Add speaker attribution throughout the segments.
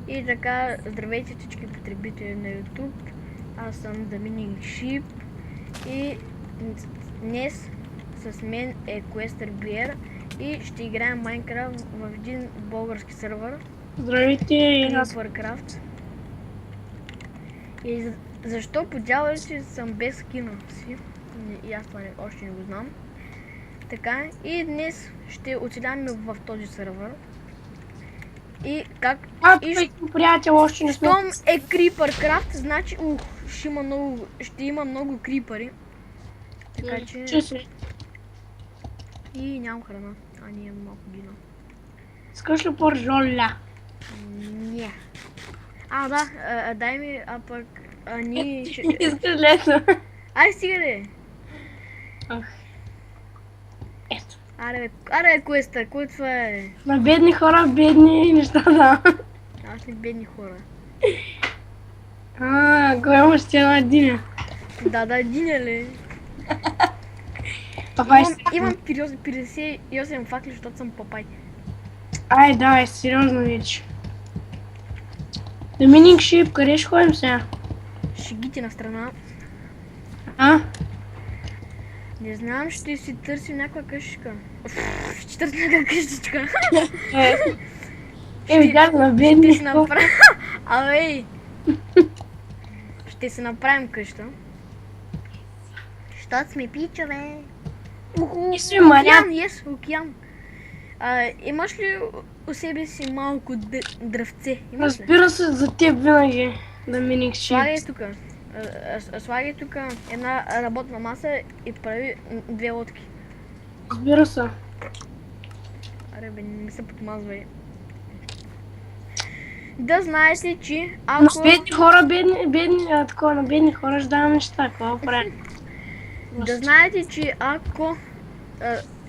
Speaker 1: И така, здравейте всички потребители на YouTube. Аз съм Dominic Sheep и днес с мен е Quester Bear и ще играем Minecraft в един български сервер.
Speaker 2: Здравейте и аз.
Speaker 1: Warcraft. И защо по дяволите съм без скина си? И аз това още не го знам. Така, и днес ще оцеляваме в този сервер. И как...
Speaker 2: Приятел, още не сме.
Speaker 1: Щом е Creepercraft, значи ще има много крипъри. Така че... И нямам храна. Ние имам малко гина.
Speaker 2: Искаш ли по-ржоля?
Speaker 1: Не. Да, дай ми, а пък... ние...
Speaker 2: Искаш лесно.
Speaker 1: Ай, стига де!
Speaker 2: Ето.
Speaker 1: Аре, Quester, кой това е?
Speaker 2: На бедни хора, бедни неща, да.
Speaker 1: Аз не бедни хора.
Speaker 2: Кой имаш ти една диня?
Speaker 1: Да, диня ли? Имам 58 факли, защото съм папай.
Speaker 2: Ай, давай, сериозно вече. Dominic Sheep, къде ще ходим сега?
Speaker 1: Шегите на страна. Не знам, ще си търсим някаква къщичка. Ще търсим някаква къщичка.
Speaker 2: Видях на бедни
Speaker 1: хора. Абе, ще се направим къща. Щото сме пичове. Океан. Имаш ли у себе си малко дръвце?
Speaker 2: Разбира се, за теб винаги, Dominic Sheep.
Speaker 1: Слагай тук една работна маса и прави 2 лодки.
Speaker 2: Разбира се.
Speaker 1: Аре бе, не се подмазвай. Да знаете, че ако...
Speaker 2: На бедни хора, на бедни хора ще давам неща, какво правим?
Speaker 1: Да знаете, че ако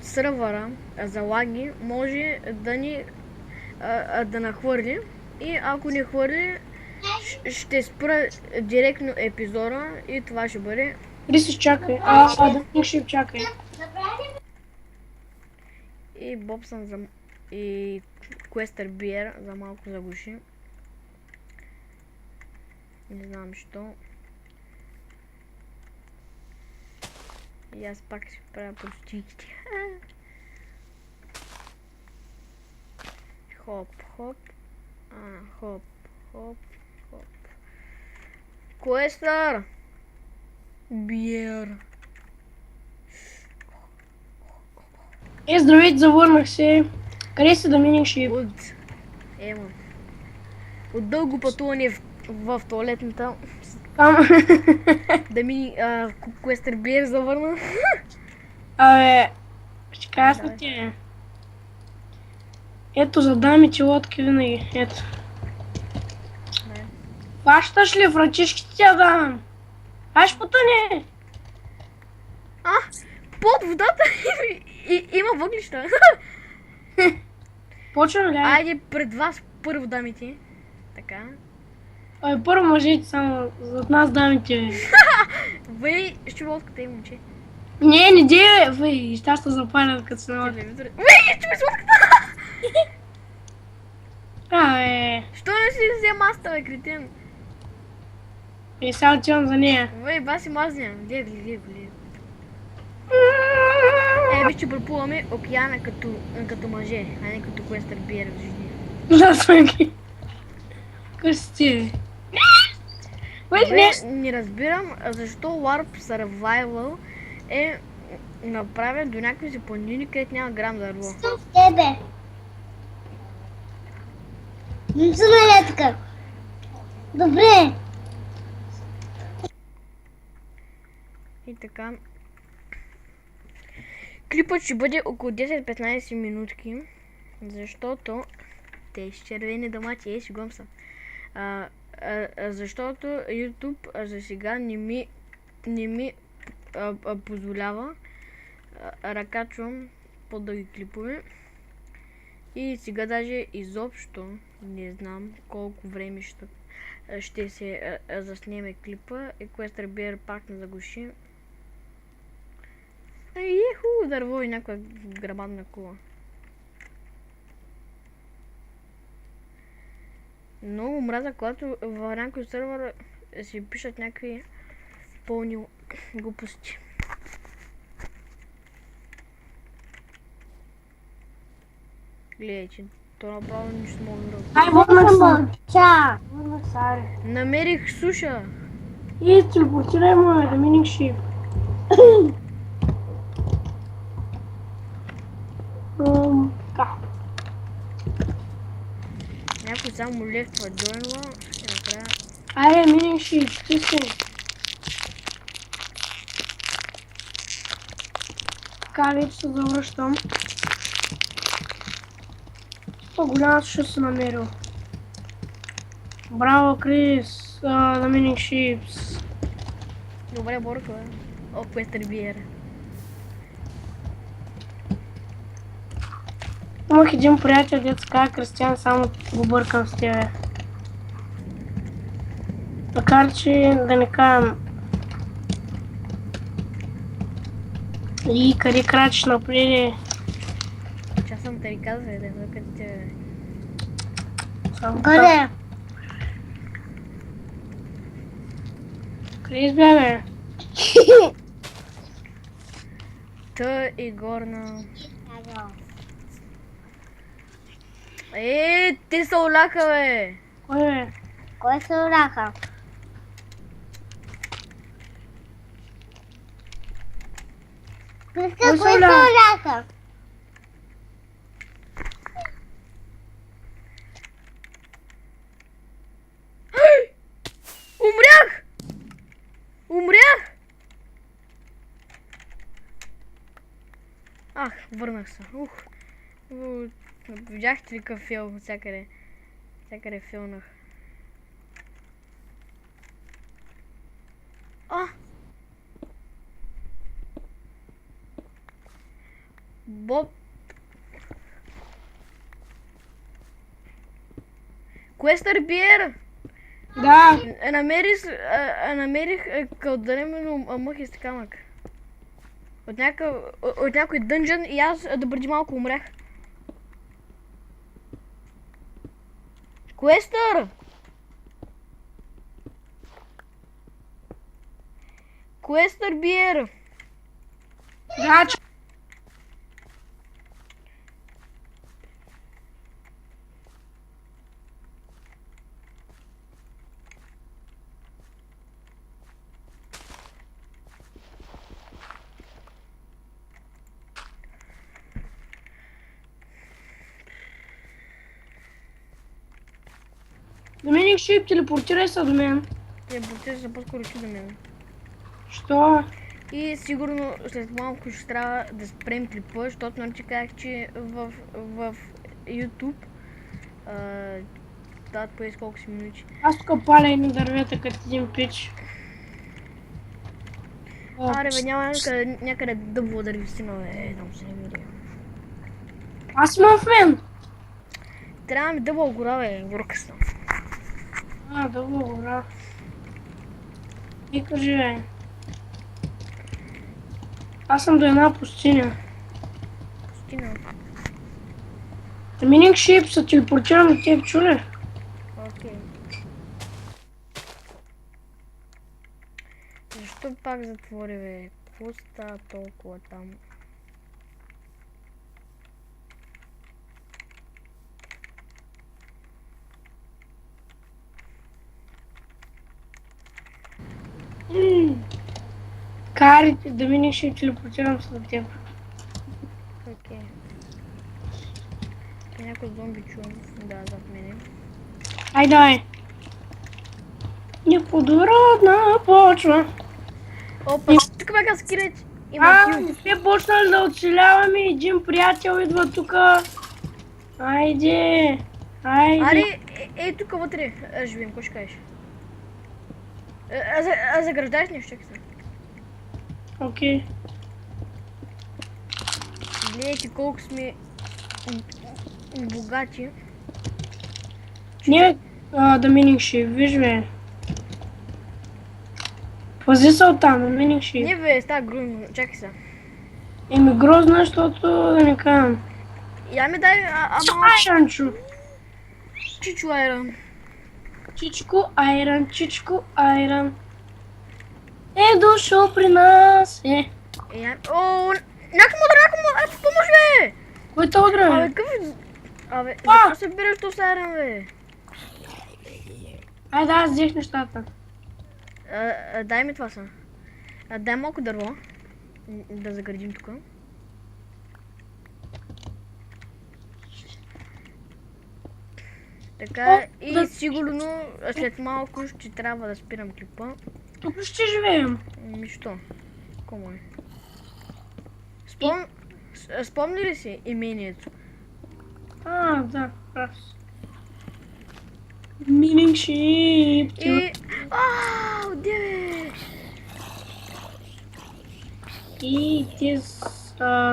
Speaker 1: сървъра залаги, може да ни да нахвърли и ако не хвърли, ще спра директно епизода и това ще бъде...
Speaker 2: Риси, чакай. Dominic Sheep, чакай.
Speaker 1: И Бобсън и Quester Bear за малко заглуши. Не знам що. И аз пак ще правя простички. Хоп. Хоп. Quester Bear.
Speaker 2: Здравейте, завърнах се. Къде си, Dominic Sheep?
Speaker 1: От дълго пътуване в туалетната. Quester Bear завърна.
Speaker 2: Ще кажа на ти. Ето, за дамите лодки винаги. Ето. Хващаш ли врачишките тя давам? Аш потъне!
Speaker 1: Под водата има въглища.
Speaker 2: Почвам ли?
Speaker 1: Айде пред вас първо дамите. Така.
Speaker 2: Първо мъжете само, зад нас дамите.
Speaker 1: Вей, ще лодката има, момче.
Speaker 2: Не дей, вей, ще се запалят като се навър.
Speaker 1: Вей, ще ме с лодката! Що не си взе маста, бе, кретен?
Speaker 2: Сега отивам за нея.
Speaker 1: Вей, баси мазня. Гледай. Ще преплуваме океана като мъже, а не като Quester Bear в жизни.
Speaker 2: Да, смъки. Късти.
Speaker 1: Не разбирам защо Warp Survival е направен до някакви си планини, където няма грам дърво.
Speaker 3: Съм в тебе. Не съм налетка. Добре.
Speaker 1: И така. Клипът ще бъде около 10-15 минутки, защото те ще червени домати, шегувам се. Защото YouTube за сега не ми позволява качвам по-дълги клипове. И сега даже изобщо не знам колко време ще се заснеме клипа и Quester Bear пак не заглуши. Еху, дърво и някаква грабадна кула. Много мраза, когато в някой сервер си пишат някакви пълни глупости. Гледай, че то направо нищо мога да работи.
Speaker 2: Ай, върнах се.
Speaker 3: Мълча.
Speaker 2: Върнах се, аре.
Speaker 1: Намерих суша.
Speaker 2: И телепортирай ме, да миних шип. Така.
Speaker 1: Някой само лефтва джойнва и накрая...
Speaker 2: Айде, миних шип, стисни. Така, вече се завръщам. По-голяма суша се намерил. Браво, Крис, да миних шипс.
Speaker 1: Добре, Борко, бе. О, Петър Биер.
Speaker 2: Имах един приятел, дето се казва Кристиан, само го бъркам с тебе. Макар че да не казвам и къде крачиш напред,
Speaker 1: Че аз съм те ви казал, да е къде те...
Speaker 2: само
Speaker 3: Къде?
Speaker 2: къде избяга?
Speaker 1: Та и горна...
Speaker 3: Ага.
Speaker 1: Те са оляха, бе!
Speaker 2: Кой бе?
Speaker 3: Кой се ураха? Кой
Speaker 2: Кой се
Speaker 3: се
Speaker 2: уля?
Speaker 3: ураха?
Speaker 1: Умрях! Умрях! Ах, върнах се. Видяхте ли какъв фил всякъде? Всякъде филнах. Боб. Квестър Биер!
Speaker 2: Да,
Speaker 1: Намерих кълдърем мъх и камък. От някой дънжън и аз да преди малко умрях. Квестър! Квестър Биер!
Speaker 2: да, че... Доминик Шип, телепортирай се до мен.
Speaker 1: Телепортира се по-скоро ти до мен.
Speaker 2: Що?
Speaker 1: И сигурно след малко ще трябва да спрем клипа, защото нали ти казах, че в YouTube дават по колко си минути.
Speaker 2: Аз тук паля едни дървета като един пич.
Speaker 1: Аре бе, няма някъде дъбова дървесина, бе, там се не видя.
Speaker 2: Аз имам в мен.
Speaker 1: Трябва ми дъбова гора, бе, горкаста.
Speaker 2: Добре. И кажи, бе. Аз съм до една пустиня.
Speaker 1: Пустина.
Speaker 2: Доминик Шип, се телепортирам до теб, чули?
Speaker 1: Окей. Защо пак затвори, бе? Какво става толкова там?
Speaker 2: Кари, Доминик Шип, телепортирам се до теб.
Speaker 1: Окей. Някой зомби чувам. Да, зад мене.
Speaker 2: Ай, дай. Неподородна почва.
Speaker 1: Опа, тук бяха скелети. Има кил.
Speaker 2: Те почнали да оцеляваме, един приятел идва тука. Айде.
Speaker 1: Аре, тук вътре живеем, какво ще кажеш? Заграждаеш нещо, чакай се.
Speaker 2: Окей.
Speaker 1: Гледайте колко сме богати.
Speaker 2: Не, Доминик Шип, виж бе. Пази се оттам, Доминик Шип.
Speaker 1: Не бе, става грузно, чакай се.
Speaker 2: Еми грозно, защото да не казвам.
Speaker 1: Я ми дай, ама...
Speaker 2: Шанчо.
Speaker 1: Чичуайра.
Speaker 2: Чичко Айран, Чичко Айран. Е дошъл при нас.
Speaker 1: О, някакво, помощ, бе!
Speaker 2: Кой те удря,
Speaker 1: Абе,
Speaker 2: бе?
Speaker 1: какъв... Абе,
Speaker 2: А!
Speaker 1: защо се береш то сайрен, бе?
Speaker 2: Айде, аз взех нещата.
Speaker 1: Дай ми това са. Дай малко дърво. Да заградим тук. Така, и
Speaker 2: да-
Speaker 1: сигурно след малко ще трябва да спирам клипа.
Speaker 2: Тук ще живеем.
Speaker 1: Що? Комо е? Спомни ли си имението?
Speaker 2: А, да, прав си. Милинг шип.
Speaker 1: И... Ау, деве!
Speaker 2: И те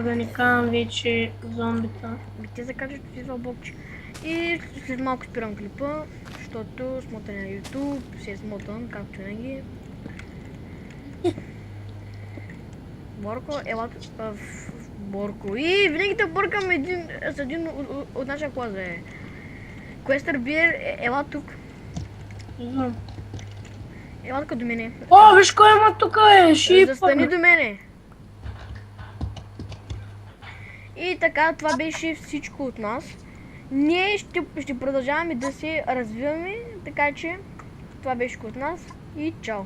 Speaker 2: да не казвам вече зомбита.
Speaker 1: Те закачат ти това бокче. И след малко спирам клипа, защото смотане на YouTube, си е смотан, както винаги. Борко, ела Борко. И винаги те бъркам с един от нашия клас, бе. Квестър Биер, ела тук.
Speaker 2: Знам.
Speaker 1: Ела тук до мене.
Speaker 2: О, виж кой има тук, шип.
Speaker 1: Застани до мене. И така, това беше всичко от нас. Ние ще продължаваме да се развиваме, така че това беше от нас и чао!